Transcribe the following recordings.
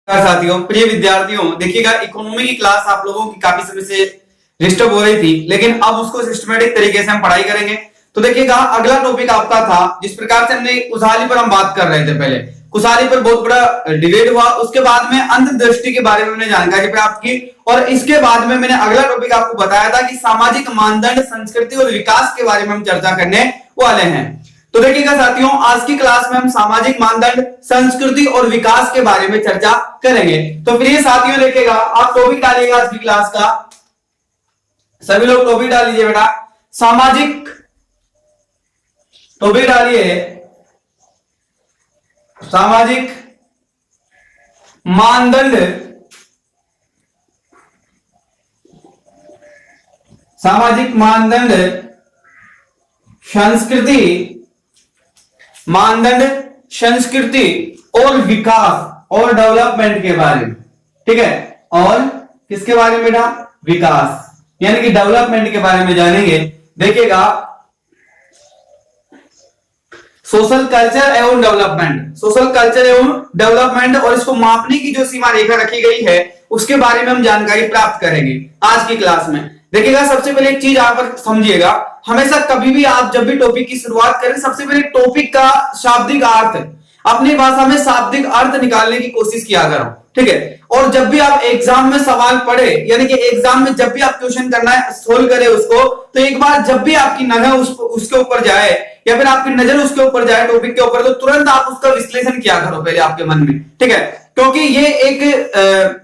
साथियों, प्रिय विद्यार्थियों, देखिएगा इकोनॉमी की क्लास आप लोगों की काफी समय से डिस्टर्ब हो रही थी, लेकिन अब उसको सिस्टमेटिक तरीके से हम पढ़ाई करेंगे। तो देखिएगा अगला टॉपिक आपका था, जिस प्रकार से हमने खुशहाली पर हम बात कर रहे थे। पहले खुशहाली पर बहुत बड़ा डिबेट हुआ, उसके बाद में अंतर्दृष्टि के बारे में हमने जानकारी प्राप्त की, और इसके बाद में मैंने अगला टॉपिक आपको बताया था कि सामाजिक मानदंड, संस्कृति और विकास के बारे में हम चर्चा करने वाले हैं। तो देखिएगा साथियों, आज की क्लास में हम सामाजिक मानदंड, संस्कृति और विकास के बारे में चर्चा करेंगे। तो प्रिय साथियों, देखिएगा आप टॉपिक डालिएगा आज की क्लास का, सभी लोग टॉपिक डाल लीजिए बेटा। सामाजिक टॉपिक डालिए, सामाजिक मानदंड, सामाजिक मानदंड, संस्कृति, मानदंड, संस्कृति और विकास और डेवलपमेंट के बारे में। ठीक है, और किसके बारे में बेटा? विकास यानी कि डेवलपमेंट के बारे में जानेंगे। देखिएगा सोशल कल्चर एवं डेवलपमेंट, सोशल कल्चर एवं डेवलपमेंट और इसको मापने की जो सीमा रेखा रखी गई है उसके बारे में हम जानकारी प्राप्त करेंगे आज की क्लास में। देखिएगा सबसे पहले एक चीज आप समझिएगा, हमेशा कभी भी आप जब भी टॉपिक की शुरुआत करें, सबसे पहले टॉपिक का शाब्दिक अर्थ, अपनी भाषा में शाब्दिक अर्थ निकालने की कोशिश किया करो। ठीक है, और जब भी आप एग्जाम में सवाल पढ़े, यानी कि एग्जाम में जब भी आप क्वेश्चन करना है, सोल्व करें उसको, तो एक बार जब भी आपकी नजर उसके ऊपर जाए या फिर आपकी नजर उसके ऊपर जाए टॉपिक के ऊपर, तो तुरंत आप उसका विश्लेषण किया करो पहले आपके मन में। ठीक है, क्योंकि ये एक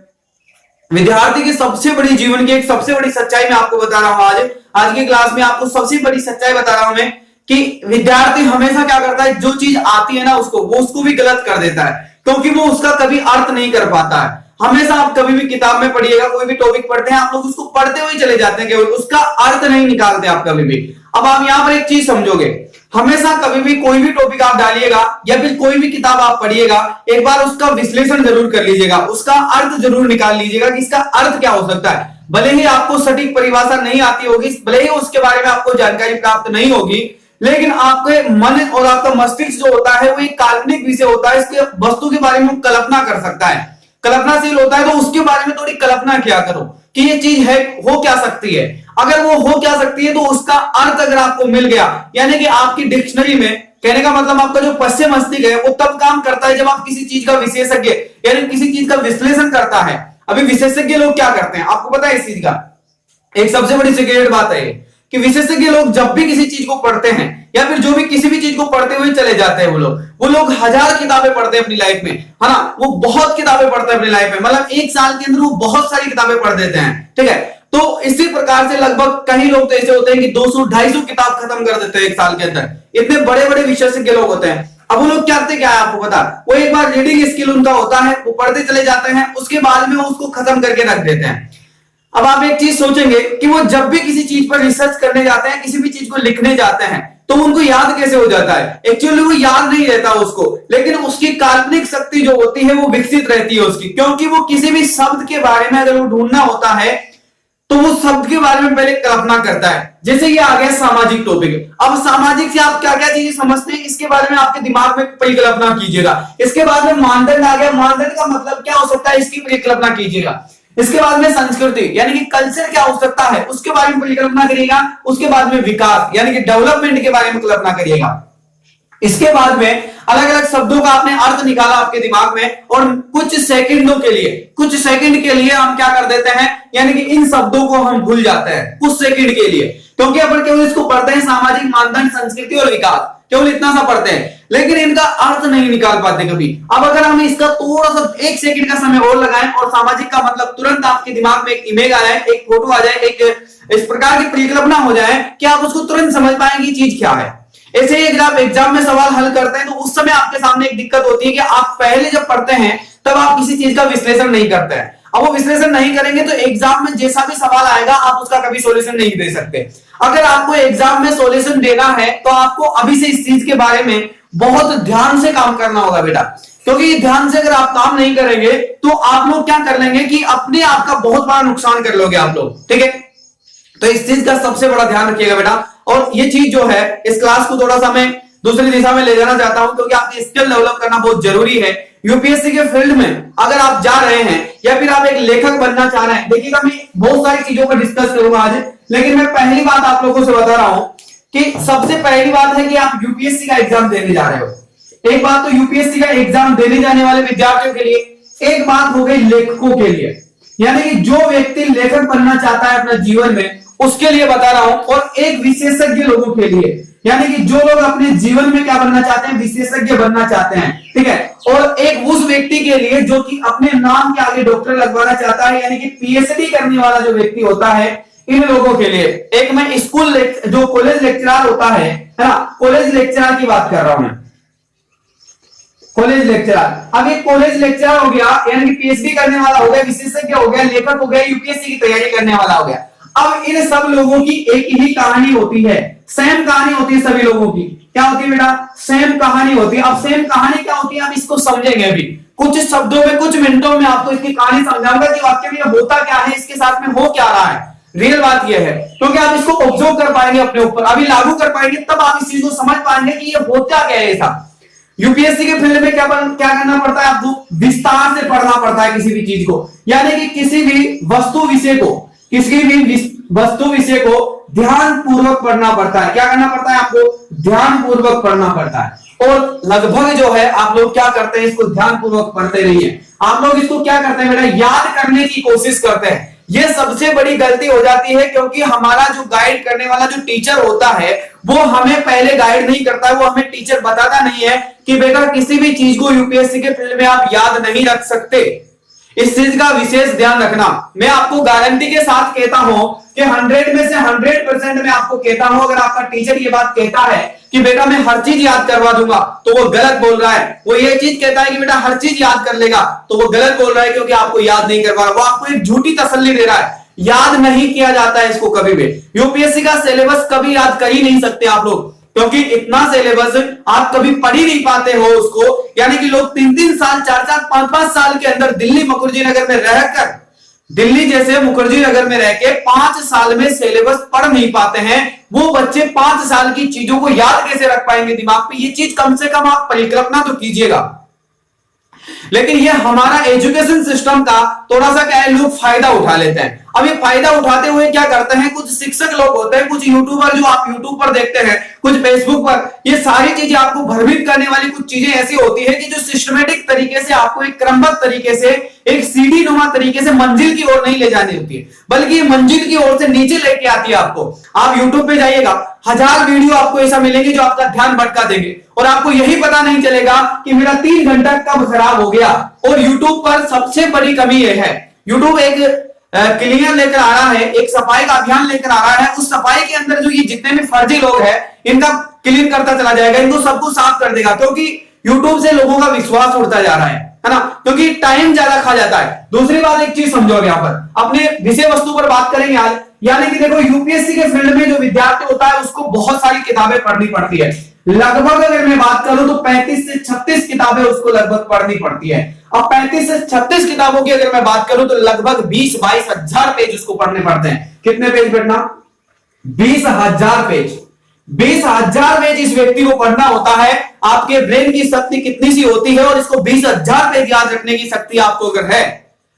विद्यार्थी की सबसे बड़ी जीवन की एक सबसे बड़ी सच्चाई मैं आपको बता रहा हूं। आज की क्लास में आपको सबसे बड़ी सच्चाई बता रहा हूं मैं कि विद्यार्थी हमेशा क्या करता है, जो चीज आती है ना उसको भी गलत कर देता है, क्योंकि वो उसका कभी अर्थ नहीं कर पाता है। हमेशा आप कभी भी किताब में पढ़िएगा, कोई भी टॉपिक पढ़ते हैं, आप लोग उसको पढ़ते हुए चले जाते हैं, केवल उसका अर्थ नहीं निकालते आप कभी भी। अब आप यहां पर एक चीज समझोगे, हमेशा कभी भी कोई भी टॉपिक आप डालिएगा या फिर कोई भी किताब आप पढ़िएगा, एक बार उसका विश्लेषण जरूर कर लीजिएगा, उसका अर्थ जरूर निकाल लीजिएगा कि इसका अर्थ क्या हो सकता है। भले ही आपको सटीक परिभाषा नहीं आती होगी, भले ही उसके बारे में आपको जानकारी प्राप्त नहीं होगी, लेकिन आपके मन और आपका मस्तिष्क जो होता है वो एक काल्पनिक विषय होता है, इसके वस्तु के बारे में कल्पना कर सकता है, कल्पनाशील होता है। तो उसके बारे में थोड़ी कल्पना किया करो कि ये चीज है, हो क्या सकती है। अगर वो हो क्या सकती है तो उसका अर्थ अगर आपको मिल गया, यानी कि आपकी डिक्शनरी में, कहने का मतलब आपका जो पश्चिम मस्तिष्क है वो तब काम करता है जब आप किसी चीज का विशेषज्ञ यानी किसी चीज का विश्लेषण करता है। अभी विशेषज्ञ लोग क्या करते हैं आपको पता है इस चीज का? एक सबसे बड़ी सीक्रेट बात है कि विशेषज्ञ लोग जब भी किसी चीज को पढ़ते हैं या फिर जो भी किसी भी चीज को पढ़ते हुए चले जाते हैं, वो लोग 1000 किताबें पढ़ते हैं अपनी लाइफ में, है ना। वो बहुत किताबें पढ़ते हैं अपनी लाइफ में, मतलब एक साल के अंदर वो बहुत सारी किताबें पढ़ देते हैं। ठीक है, तो इसी प्रकार से लगभग कई लोग तो ऐसे होते हैं कि 200-250 किताब खत्म कर देते हैं एक साल के अंदर। इतने बड़े बड़े विशेषज्ञ लोग होते हैं। अब वो लोग करते क्या है आपको पता? वो एक बार रीडिंग स्किल उनका होता है, वो पढ़ते चले जाते हैं, उसके बाद में उसको खत्म करके रख देते हैं। अब आप एक चीज सोचेंगे कि वो जब भी किसी चीज पर रिसर्च करने जाते हैं, किसी भी चीज को लिखने जाते हैं, तो उनको याद कैसे हो जाता है? एक्चुअली वो याद नहीं रहता उसको, लेकिन उसकी काल्पनिक शक्ति जो होती है वो विकसित रहती है उसकी, क्योंकि वो किसी भी शब्द के बारे में अगर वो ढूंढना होता है तो वो शब्द के बारे में पहले कल्पना करता है। जैसे ये आ गया सामाजिक टॉपिक। अब सामाजिक से आप क्या क्या चीजें समझते हैं, इसके बारे में आपके दिमाग में परिकल्पना कीजिएगा। इसके बाद में मानदंड आ गया, मानदंड का मतलब क्या हो सकता है, इसकी परिकल्पना कीजिएगा। इसके बाद में संस्कृति यानी कि कल्चर क्या हो सकता है, उसके बारे में परिकल्पना करिएगा। उसके बाद में विकास यानी कि डेवलपमेंट के बारे में कल्पना करिएगा। इसके बाद में अलग अलग शब्दों का आपने अर्थ निकाला आपके दिमाग में, और कुछ सेकंड के लिए हम क्या कर देते हैं, यानी कि इन शब्दों को हम भूल जाते हैं कुछ सेकंड के लिए, क्योंकि अपन केवल इसको पढ़ते हैं सामाजिक मानदंड, संस्कृति और विकास, केवल इतना सा पढ़ते हैं, लेकिन इनका अर्थ नहीं निकाल पाते कभी। अब अगर हम इसका थोड़ा सा 1 सेकंड का समय और लगाएं और सामाजिक का मतलब तुरंत आपके दिमाग में एक इमेज आ जाए, एक फोटो आ जाए, एक इस प्रकार की परिकल्पना हो जाए कि आप उसको तुरंत समझ पाएंगे चीज क्या है। ऐसे ही अगर आप एग्जाम में सवाल हल करते हैं तो उस समय आपके सामने एक दिक्कत होती है कि आप पहले जब पढ़ते हैं तब आप किसी चीज का विश्लेषण नहीं करते हैं। अब वो विश्लेषण नहीं करेंगे तो एग्जाम में जैसा भी सवाल आएगा आप उसका कभी सॉल्यूशन नहीं दे सकते। अगर आपको एग्जाम में सॉल्यूशन देना है तो आपको अभी से इस चीज के बारे में बहुत ध्यान से काम करना होगा बेटा, क्योंकि ध्यान से अगर आप काम नहीं करेंगे तो आप लोग क्या कर लेंगे कि अपने आप का बहुत बड़ा नुकसान कर लोगे आप लोग। ठीक है, तो इस चीज का सबसे बड़ा ध्यान रखिएगा बेटा। और ये चीज जो है, इस क्लास को थोड़ा सा मैं दूसरी दिशा में ले जाना चाहता हूं, क्योंकि आपकी स्किल डेवलप करना बहुत जरूरी है। यूपीएससी के फील्ड में अगर आप जा रहे हैं या फिर आप एक लेखक बनना चाह रहे हैं, देखिएगा मैं बहुत सारी चीजों पर डिस्कस करूंगा आज, लेकिन मैं पहली बात आप लोगों से बता रहा हूं कि सबसे पहली बात है कि आप यूपीएससी का एग्जाम देने जा रहे हो। एक बात तो यूपीएससी का एग्जाम देने जाने वाले विद्यार्थियों के लिए, एक बात हो गई लेखकों के लिए, यानी कि जो व्यक्ति लेखक बनना चाहता है अपने जीवन में उसके लिए बता रहा हूं, और एक विशेषज्ञ लोगों के लिए, यानी कि जो लोग अपने जीवन में क्या बनना चाहते हैं, विशेषज्ञ बनना चाहते हैं, ठीक है। और एक उस व्यक्ति के लिए जो कि अपने नाम के आगे डॉक्टर लगवाना चाहता है, यानी कि पीएचडी करने वाला जो व्यक्ति होता है, इन लोगों के लिए। एक मैं स्कूल जो कॉलेज लेक्चरर होता है ना, कॉलेज लेक्चरर की बात कर रहा हूं मैं, कॉलेज लेक्चरर। अब एक कॉलेज लेक्चरर हो गया, यानी कि पीएचडी करने वाला हो गया, विशेषज्ञ हो गया, लेखक हो गया, यूपीएससी की तैयारी करने वाला हो गया। अब इन सब लोगों की एक ही कहानी होती है, सेम कहानी होती है सभी लोगों की। क्या होती है बेटा? सेम कहानी होती है। अब सेम कहानी क्या होती है आप इसको समझेंगे अभी कुछ शब्दों में, कुछ मिनटों में आपको इसकी कहानी समझाऊंगा कि वाक्य में होता क्या है, इसके साथ में हो क्या रहा है। रियल बात यह है, क्योंकि आप इसको ऑब्जर्व कर पाएंगे अपने ऊपर, अभी लागू कर पाएंगे, तब आप इस चीज को समझ पाएंगे कि ये होता क्या है ऐसा। यूपीएससी के फील्ड में क्या करना पड़ता है आपको? विस्तार से पढ़ना पड़ता है किसी भी चीज को, यानी कि किसी भी वस्तु विषय को ध्यान पूर्वक पढ़ना पड़ता है। क्या करना पड़ता है आपको? ध्यान पूर्वक पढ़ना पड़ता है। और लगभग जो है आप लोग क्या करते हैं, इसको ध्यान पूर्वक पढ़ते रहिए। आप लोग इसको क्या करते हैं बेटा? याद करने की कोशिश करते हैं। यह सबसे बड़ी गलती हो जाती है, क्योंकि हमारा जो गाइड करने वाला जो टीचर होता है वो हमें पहले गाइड नहीं करता है, वो हमें टीचर बताता नहीं है कि बेटा किसी भी चीज को यूपीएससी के फील्ड में आप याद नहीं रख सकते। इस चीज का विशेष ध्यान रखना। मैं आपको गारंटी के साथ कहता हूं कि 100 में से 100% मैं आपको कहता हूं, अगर आपका टीचर ये बात कहता है कि बेटा मैं हर चीज याद करवा दूंगा, तो वो गलत बोल रहा है। वो ये चीज कहता है कि बेटा हर चीज याद कर लेगा, तो वो गलत बोल रहा है, क्योंकि आपको याद नहीं करवा रहा, वो आपको एक झूठी तसल्ली दे रहा है। याद नहीं किया जाता है इसको कभी भी। यूपीएससी का सिलेबस कभी याद कर ही नहीं सकते आप लोग, क्योंकि इतना सिलेबस आप कभी पढ़ ही नहीं पाते हो उसको। यानी कि लोग 3-3 साल, 4-4, 5-5 साल के अंदर दिल्ली मुखर्जी नगर में रहकर, दिल्ली जैसे मुखर्जी नगर में रह के 5 साल में सिलेबस पढ़ नहीं पाते हैं। वो बच्चे 5 साल की चीजों को याद कैसे रख पाएंगे दिमाग पे? ये चीज कम से कम आप परिकल्पना तो कीजिएगा। लेकिन ये हमारा एजुकेशन सिस्टम का थोड़ा सा क्या है, लोग फायदा उठा लेते हैं। अब ये फायदा उठाते हुए क्या करते हैं, कुछ शिक्षक लोग होते हैं, कुछ यूट्यूबर जो आप यूट्यूब पर देखते हैं, कुछ फेसबुक पर, ये सारी चीजें आपको भ्रमित करने वाली कुछ चीजें ऐसी होती है कि जो सिस्टमेटिक तरीके से आपको एक क्रमबद्ध तरीके से, एक सीढ़ी नुमा तरीके से मंजिल की ओर नहीं ले जानी होती है, बल्कि ये मंजिल की ओर से नीचे लेके आती है आपको। आप यूट्यूब पे जाइएगा, 1000 वीडियो आपको ऐसा मिलेंगे जो आपका ध्यान भटका देंगे, और आपको यही पता नहीं चलेगा कि मेरा 3 घंटा कब खराब हो गया। और यूट्यूब पर सबसे बड़ी कमी यह है, यूट्यूब एक क्लियर लेकर आ रहा है, एक सफाई का अभियान लेकर आ रहा है। उस सफाई के अंदर जो ये जितने भी फर्जी लोग हैं, इनका क्लीन करता चला जाएगा, इनको सबको साफ कर देगा, क्योंकि यूट्यूब से लोगों का विश्वास उड़ता जा रहा है ना, क्योंकि टाइम ज्यादा खा जाता है। दूसरी बात, एक चीज समझो, यहाँ पर अपने विषय वस्तु पर बात करेंगे आज। यानी कि देखो, यूपीएससी के फील्ड में जो विद्यार्थी होता है उसको बहुत सारी किताबें पढ़नी पड़ती है। लगभग अगर मैं बात करूं तो 35 से 36 किताबें उसको लगभग पढ़नी पड़ती है। अब 35 से 36 किताबों की अगर मैं बात करूं तो लगभग 20-22 हजार पेज उसको पढ़ने पड़ते हैं। कितने पेज पढ़ना? 20,000 पेज। 20,000 पेज इस व्यक्ति को पढ़ना होता है। आपके ब्रेन की शक्ति कितनी सी होती है, और इसको 20,000 पेज याद रखने की शक्ति आपको अगर है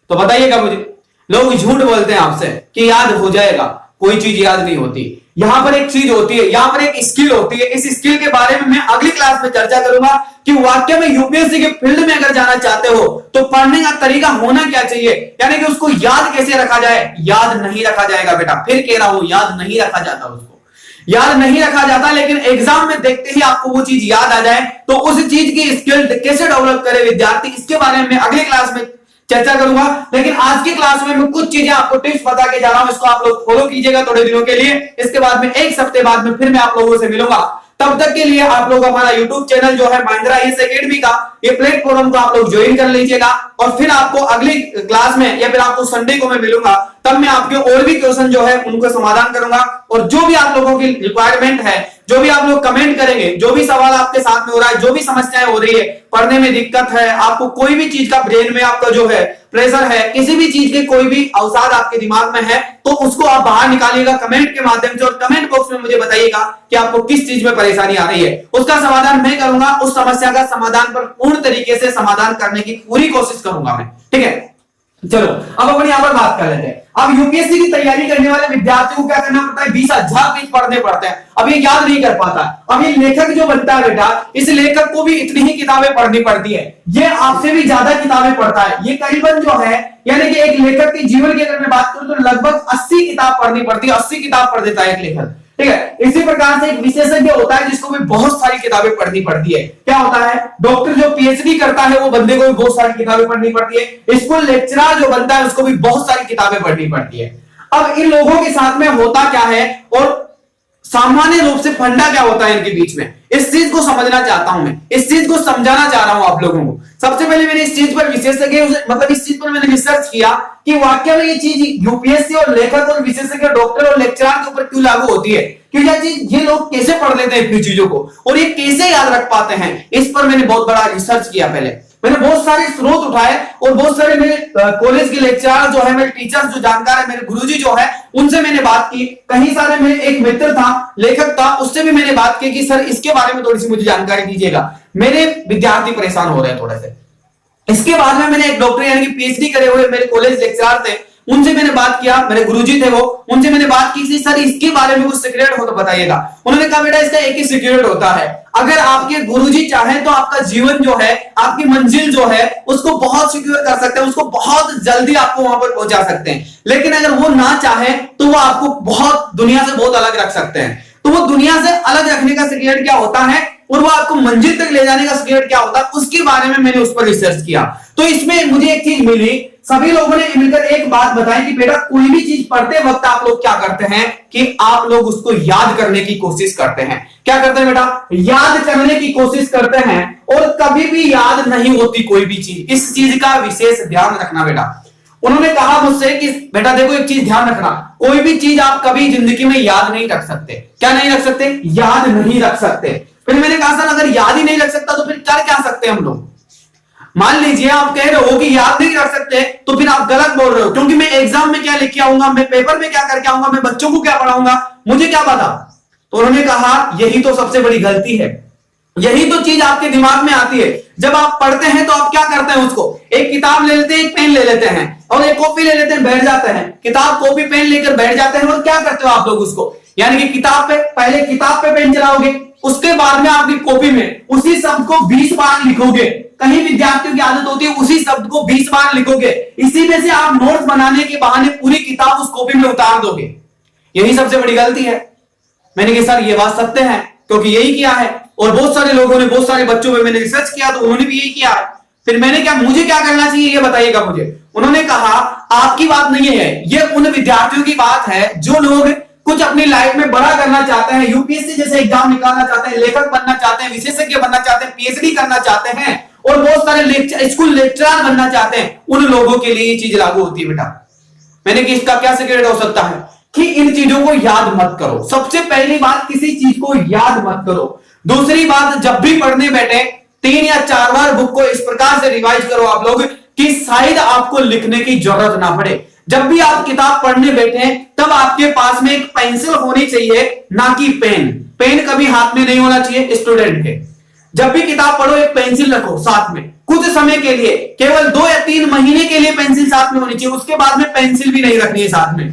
तो बताइएगा मुझे। लोग झूठ बोलते हैं आपसे कि याद हो जाएगा, कोई चीज याद नहीं होती। यहां पर एक चीज होती है, यहां पर एक स्किल होती है। इस स्किल के बारे में मैं अगली क्लास में चर्चा करूंगा कि वाकई में यूपीएससी के फील्ड में अगर जाना चाहते हो तो पढ़ने का तरीका होना क्या चाहिए, यानी कि उसको याद कैसे रखा जाए। याद नहीं रखा जाएगा बेटा, फिर कह रहा हूं, याद नहीं रखा जाता, उसको याद नहीं रखा जाता। लेकिन एग्जाम में देखते ही आपको वो चीज याद आ जाए, तो उस चीज की स्किल कैसे डेवलप करे विद्यार्थी, इसके बारे में अगली क्लास में चर्चा करूंगा। लेकिन आज की क्लास में मैं कुछ चीजें आपको टिप्स बता के जा रहा हूं, इसको आप लोग फॉलो कीजिएगा थोड़े दिनों के लिए। इसके बाद में 1 हफ्ते बाद में फिर मैं आप लोगों से मिलूंगा। तब तक के लिए आप लोग हमारा यूट्यूब चैनल जो है महिंद्रा ईएस एकेडमी का, ये प्लेटफॉर्म को आप लोग ज्वाइन कर लीजिएगा। और फिर आपको अगली क्लास में या फिर आपको संडे को मैं मिलूंगा, तब मैं आपके और भी क्वेश्चन जो है उनको समाधान करूंगा। और जो भी आप लोगों की रिक्वायरमेंट है जो भी आप लोग कमेंट करेंगे, जो भी सवाल आपके साथ में हो रहा है, जो भी समस्याएं हो रही है, पढ़ने में दिक्कत है, आपको कोई भी चीज का ब्रेन में आपका जो है प्रेशर है, किसी भी चीज के कोई भी अवसाद आपके दिमाग में है, तो उसको आप बाहर निकालिएगा कमेंट के माध्यम से, और कमेंट बॉक्स में मुझे बताइएगा कि आपको किस चीज में परेशानी आ रही है। उसका समाधान मैं करूंगा, उस समस्या का समाधान पर पूर्ण तरीके से समाधान करने की पूरी कोशिश करूंगा मैं, ठीक है। चलो अब अपन यहां पर बात कर लेते हैं। अब यूपीएससी की तैयारी करने वाले विद्यार्थियों को क्या करना पड़ता है, 20,000 पेज पढ़ने पड़ते हैं। अब ये याद नहीं कर पाता। अब ये लेखक जो बनता है बेटा, इस लेखक को भी इतनी ही किताबें पढ़नी पड़ती है, ये आपसे भी ज्यादा किताबें पढ़ता है। ये करीबन जो है, यानी कि एक लेखक के जीवन की अगर मैं बात करूं तो लगभग 80 किताब पढ़नी पड़ती है, 80 किताब पढ़ देता है एक लेखक, ठीक है। इसी प्रकार से एक विशेषज्ञ होता है जिसको भी बहुत सारी किताबें पढ़नी पड़ती है। क्या होता है, डॉक्टर जो पीएचडी करता है वो बंदे को भी बहुत सारी किताबें पढ़नी पड़ती है। स्कूल लेक्चरर जो बनता है उसको भी बहुत सारी किताबें पढ़नी पड़ती है। अब इन लोगों के साथ में होता क्या है और सामान्य रूप से फंडा क्या होता है इनके बीच में, इस चीज को समझना चाहता हूं मैं, इस चीज को समझाना चाह रहा हूं आप लोगों को। सबसे पहले मैंने इस चीज पर विशेषज्ञ मतलब इस चीज पर मैंने रिसर्च किया कि वाकई में ये चीज यूपीएससी और लेखक और विशेषज्ञ डॉक्टर और लेक्चरर के ऊपर क्यों लागू होती है, कि यह चीज ये लोग कैसे पढ़ लेते हैं इतनी चीजों को और ये कैसे याद रख पाते हैं। इस पर मैंने बहुत बड़ा रिसर्च किया। पहले मैंने बहुत सारे स्रोत उठाए और बहुत सारे मेरे कॉलेज के लेक्चरर जो है, मेरे टीचर्स जो जानकार है, मेरे गुरुजी जो है, उनसे मैंने बात की। कहीं सारे मेरे एक मित्र था, लेखक था, उससे भी मैंने बात की कि सर इसके बारे में थोड़ी सी मुझे जानकारी दीजिएगा, मेरे विद्यार्थी परेशान हो रहे हैं थोड़े से। इसके बाद में मैंने एक डॉक्टर यानी कि पीएचडी करे हुए मेरे कॉलेज लेक्चरर थे, उनसे मैंने बात किया, मेरे गुरुजी थे वो, उनसे मैंने बात की सर इसके बारे में कुछ सीक्रेट हो तो बताइएगा। उन्होंने कहा बेटा इसका एक ही सीक्रेट होता है, अगर आपके गुरुजी चाहे तो आपका जीवन जो है, आपकी मंजिल जो है उसको बहुत सिक्योर कर सकते हैं, उसको बहुत जल्दी आपको वहां पर पहुंचा सकते हैं। लेकिन अगर वो ना चाहे तो वो आपको बहुत दुनिया से बहुत अलग रख सकते हैं। तो वो दुनिया से अलग रखने का सीक्रेट क्या होता है और वो आपको मंजिल तक ले जाने का सीक्रेट क्या होता है, उसके बारे में मैंने उस पर रिसर्च किया। तो इसमें मुझे एक चीज मिली, सभी लोगों ने मिलकर एक बात बताई कि बेटा कोई भी चीज पढ़ते वक्त आप लोग क्या करते हैं कि आप लोग उसको याद करने की कोशिश करते हैं। क्या करते हैं बेटा, याद करने की कोशिश करते हैं और कभी भी याद नहीं होती कोई भी चीज। इस चीज का विशेष ध्यान रखना बेटा। उन्होंने कहा मुझसे कि बेटा देखो एक चीज ध्यान रखना, कोई भी चीज आप कभी जिंदगी में याद नहीं रख सकते। क्या नहीं रख सकते, याद नहीं रख सकते। फिर मैंने कहा सर अगर याद ही नहीं रख सकता तो फिर कर क्या सकते हैं हम लोग। मान लीजिए आप कह रहे हो कि याद नहीं रख सकते, तो फिर आप गलत बोल रहे हो, क्योंकि मैं एग्जाम में क्या लिख के आऊंगा, मैं पेपर में क्या करके आऊंगा, मैं बच्चों को क्या पढ़ाऊंगा, मुझे क्या पता। तो उन्होंने कहा यही तो सबसे बड़ी गलती है, यही तो चीज आपके दिमाग में आती है। जब आप पढ़ते हैं तो आप क्या करते हैं, उसको एक किताब ले लेते हैं, एक पेन ले लेते हैं और एक कॉपी ले लेते हैं, बैठ जाते हैं, किताब कॉपी पेन लेकर बैठ जाते हैं और क्या करते हो आप लोग उसको, यानी कि किताब पे पहले किताब पे पेन चलाओगे, उसके बाद में आपकी कॉपी में उसी शब्द को 20 बार लिखोगे। कहीं विद्यार्थियों की आदत होती है उसी शब्द को 20 बार लिखोगे, इसी में से आप नोट्स बनाने के बहाने पूरी किताब उस कॉपी में उतार दोगे। यही सबसे बड़ी गलती है। मैंने कहा सर ये बात सत्य है, क्योंकि यही किया है और बहुत सारे लोगों ने, बहुत सारे बच्चों में मैंने रिसर्च किया तो उन्होंने भी यही किया है। फिर मैंने क्या, मुझे क्या करना चाहिए ये बताइएगा मुझे। उन्होंने कहा आपकी बात नहीं है, ये उन विद्यार्थियों की बात है जो लोग कुछ अपनी लाइफ में बड़ा करना चाहते हैं, यूपीएससी जैसे एग्जाम निकालना चाहते हैं, लेखक बनना चाहते हैं, विशेषज्ञ बनना चाहते हैं, पीएचडी करना चाहते हैं और बहुत सारे स्कूल लेक्चरर बनना चाहते हैं। उन लोगों के लिए ये चीज लागू होती है बेटा। मैंने कि इसका क्या सीक्रेट हो सकता है कि इन चीजों को याद मत करो। सबसे पहली बात, किसी चीज को याद मत करो। दूसरी बात, जब भी पढ़ने बैठे 3 या 4 बार बुक को इस प्रकार से रिवाइज करो आप लोग कि शायद आपको लिखने की जरूरत ना पड़े। जब भी आप किताब पढ़ने बैठे तब आपके पास में एक पेंसिल होनी चाहिए, ना कि पेन। पेन कभी हाथ में नहीं होना चाहिए स्टूडेंट के। जब भी किताब पढ़ो एक पेंसिल रखो साथ में, कुछ समय के लिए, केवल 2 या 3 महीने के लिए पेंसिल साथ में होनी चाहिए, उसके बाद में पेंसिल भी नहीं रखनी है साथ में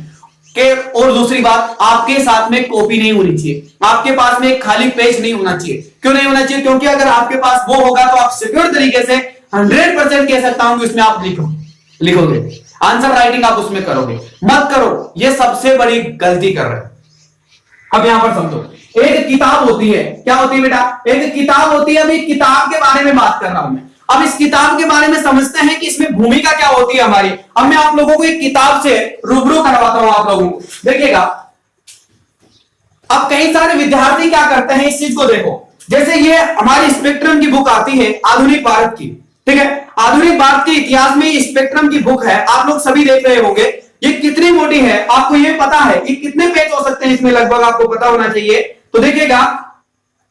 के। और दूसरी बात, आपके साथ में कॉपी नहीं होनी चाहिए, आपके पास में एक खाली पेज नहीं होना चाहिए। क्यों नहीं होना चाहिए, क्योंकि अगर आपके पास वो होगा तो आप सिक्योर तरीके से 100% कह सकता हूं कि उसमें आप लिखोगे, आंसर राइटिंग आप उसमें करोगे। मत करो, ये सबसे बड़ी गलती कर रहे हो। अब यहां पर समझो, एक किताब होती है, क्या होती है बेटा, एक किताब होती है। अभी किताब के बारे में बात कर रहा हूं मैं। अब इस किताब के बारे में समझते हैं कि इसमें भूमिका क्या होती है हमारी। अब मैं आप लोगों को एक किताब से रूबरू करवाता हूं आप लोगों को, देखिएगा। अब कई सारे विद्यार्थी क्या करते हैं, इस चीज को देखो। जैसे ये हमारी स्पेक्ट्रम की बुक आती है आधुनिक भारत की, ठीक है। आधुनिक भारत के इतिहास में स्पेक्ट्रम की बुक है, आप लोग सभी देख रहे होंगे। ये कितनी मोटी है आपको ये पता है? ये कितने पेज हो सकते हैं इसमें लगभग आपको पता होना चाहिए। तो देखिएगा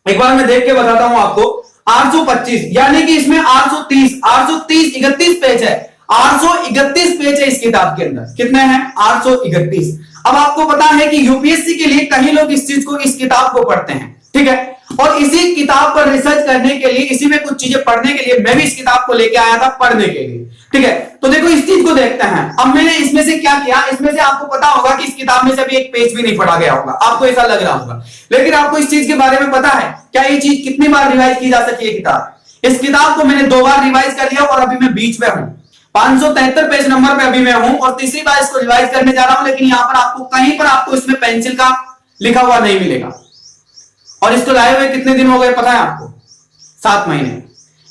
एक बार मैं देख के बताता हूं आपको। 825 यानी कि इसमें 830 31 पेज है। 831 पेज है इस किताब के अंदर। कितने हैं? 831। अब आपको पता है कि यूपीएससी के लिए कई लोग इस चीज को, इस किताब को पढ़ते हैं, ठीक है, और इसी किताब पर रिसर्च करने के लिए, इसी में कुछ चीजें पढ़ने के लिए मैं भी इस किताब को लेके आया था पढ़ने के लिए, ठीक है। तो देखो इस चीज को देखते हैं। अब मैंने इसमें से क्या किया, इसमें से आपको पता होगा कि इस किताब में से अभी एक पेज भी नहीं पढ़ा गया होगा, आपको ऐसा लग रहा होगा, लेकिन आपको इस चीज के बारे में पता है क्या? ये चीज कितनी बार रिवाइज की जा सकती है किताब? इस किताब को मैंने 2 बार रिवाइज कर लिया और अभी मैं बीच में हूं, 573 पेज नंबर पे अभी मैं हूं और तीसरी बार इसको रिवाइज करने जा रहा हूं। लेकिन यहां पर आपको कहीं पर आपको इसमें पेंसिल का लिखा हुआ नहीं मिलेगा। और इसको लाए हुए कितने दिन हो गए पता है आपको? 7 महीने।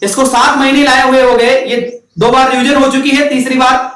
इसको 7 महीने लाए हुए हो गए। ये 2 बार रिवीजन हो चुकी है, तीसरी बार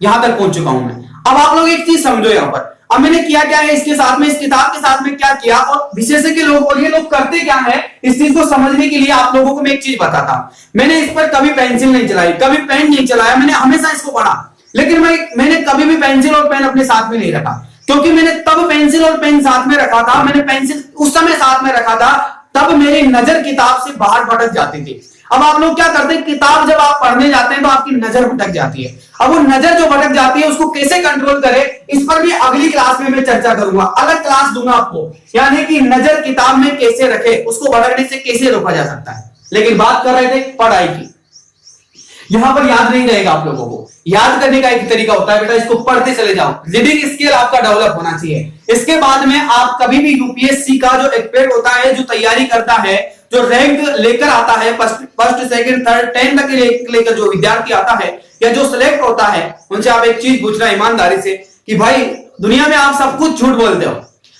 यहां तक पहुंच चुका हूं मैं। अब आप लोग एक चीज समझो यहां पर, अब मैंने किया क्या है इसके साथ में, इस किताब के साथ में क्या किया, और विशेषज्ञ लोग और ये लोग करते क्या है, इस चीज को समझने के लिए आप लोगों को मैं एक चीज बताता हूं। मैंने इस पर कभी पेंसिल नहीं चलाई, कभी पेन नहीं चलाया, मैंने हमेशा इसको पढ़ा, लेकिन मैंने कभी भी पेंसिल और पेन अपने साथ में नहीं रखा, क्योंकि मैंने तब पेंसिल और पेन साथ में रखा था, मैंने पेंसिल उस समय साथ में रखा था, तब मेरी नजर किताब से बाहर भटक जाती थी। अब आप लोग क्या करते हैं, किताब जब आप पढ़ने जाते हैं तो आपकी नजर भटक जाती है। अब वो नजर जो भटक जाती है उसको कैसे कंट्रोल करें, इस पर भी अगली क्लास में मैं चर्चा करूंगा, अलग क्लास दूंगा आपको, यानी कि नजर किताब में कैसे रखे, उसको भटकने से कैसे रोका जा सकता है। लेकिन बात कर रहे थे पढ़ाई की। यहां पर याद नहीं रहेगा आप लोगों को, याद करने का एक तरीका होता है बेटा, इसको पढ़ते चले जाओ, रीडिंग स्किल आपका डेवलप होना चाहिए। इसके बाद में आप कभी भी यूपीएससी का जो एक्सपेक्ट होता है, जो तैयारी करता है, जो रैंक लेकर आता है, फर्स्ट सेकंड थर्ड 10 तक लेकर जो विद्यार्थी आता है या जो सिलेक्ट होता है, उनसे आप एक चीज पूछना ईमानदारी से कि भाई दुनिया में आप सब कुछ झूठ बोलते हो,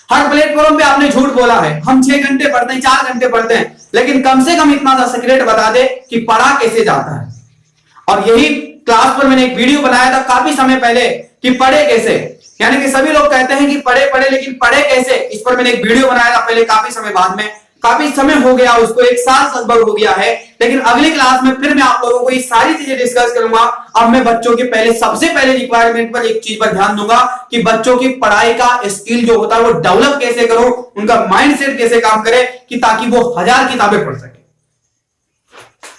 हर प्लेटफॉर्म पे आपने झूठ बोला है, हम 6 घंटे पढ़ते हैं, 4 घंटे पढ़ते हैं, लेकिन कम से कम इतना सा सीक्रेट बता दे कि पढ़ा कैसे जाता है। और यही क्लास पर मैंने एक वीडियो बनाया था काफी समय पहले कि पढ़े कैसे, यानी कि सभी लोग कहते हैं कि पढ़े लेकिन पढ़े कैसे, इस पर मैंने एक वीडियो बनाया था पहले, काफी समय बाद में, काफी समय हो गया उसको, 1 साल लगभग हो गया है। लेकिन अगली क्लास में फिर मैं आप लोगों को ये सारी चीजें डिस्कस करूंगा। अब मैं बच्चों के सबसे पहले रिक्वायरमेंट पर एक चीज पर ध्यान दूंगा कि बच्चों की पढ़ाई का स्किल जो होता है वो डेवलप कैसे करो, उनका माइंडसेट कैसे काम करे, कि ताकि वो 1000 किताबें पढ़ सके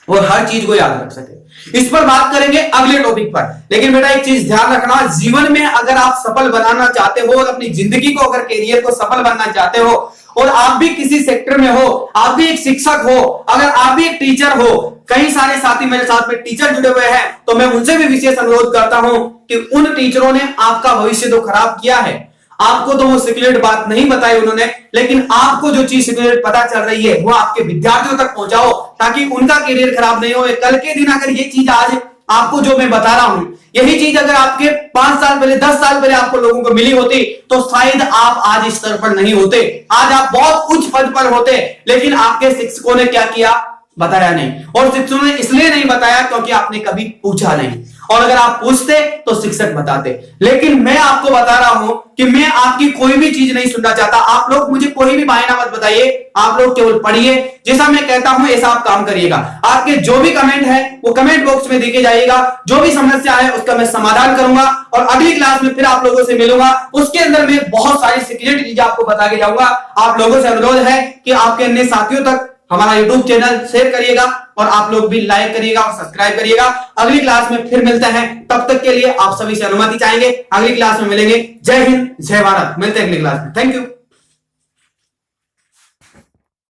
और हर चीज को याद रख सके। इस पर बात करेंगे अगले टॉपिक पर। लेकिन बेटा एक चीज ध्यान रखना, जीवन में अगर आप सफल बनाना चाहते हो और अपनी जिंदगी को, अगर कैरियर को सफल बनना चाहते हो, और आप भी किसी सेक्टर में हो, आप भी एक शिक्षक हो, अगर आप भी एक टीचर हो, कई सारे साथी मेरे साथ में टीचर जुड़े हुए हैं, तो मैं उनसे भी विशेष अनुरोध करता हूं कि उन टीचरों ने आपका भविष्य तो खराब किया है, आपको तो वो सीक्रेट बात नहीं बताई उन्होंने, लेकिन आपको जो चीज सीक्रेट पता चल रही है वो आपके विद्यार्थियों तक पहुंचाओ, ताकि उनका करियर खराब नहीं हो। कल के दिन अगर ये चीज आज आपको जो मैं बता रहा हूं, यही चीज अगर आपके 5 साल पहले 10 साल पहले आपको लोगों को मिली होती, तो शायद आप आज इस स्तर पर नहीं होते, आज आप बहुत उच्च पद पर होते। लेकिन आपके शिक्षकों ने क्या किया, बताया नहीं, और शिक्षकों ने इसलिए नहीं बताया क्योंकि आपने कभी पूछा नहीं, और अगर आप पूछते तो शिक्षक बताते। लेकिन मैं आपको बता रहा हूं कि मैं आपकी कोई भी चीज नहीं सुनना चाहता। आप लोग मुझे कोई भी बहाना मत बताइए, आप लोग केवल पढ़िए, जैसा मैं कहता हूं ऐसा आप काम करिएगा। आपके जो भी कमेंट है वो कमेंट बॉक्स में देखे जाइएगा, जो भी समस्या है उसका मैं समाधान करूंगा, और अगली क्लास में फिर आप लोगों से मिलूंगा। उसके अंदर मैं बहुत सारी सीक्रेट चीजें आपको बता के जाऊंगा। आप लोगों से अनुरोध है कि आपके अन्य साथियों तक हमारा YouTube चैनल शेयर करिएगा, और आप लोग भी लाइक करिएगा और सब्सक्राइब करिएगा। अगली क्लास में फिर मिलते हैं, तब तक के लिए आप सभी से अनुमति चाहेंगे, अगली क्लास में मिलेंगे। जय हिंद, जय भारत, मिलते हैं अगली क्लास में। Thank you.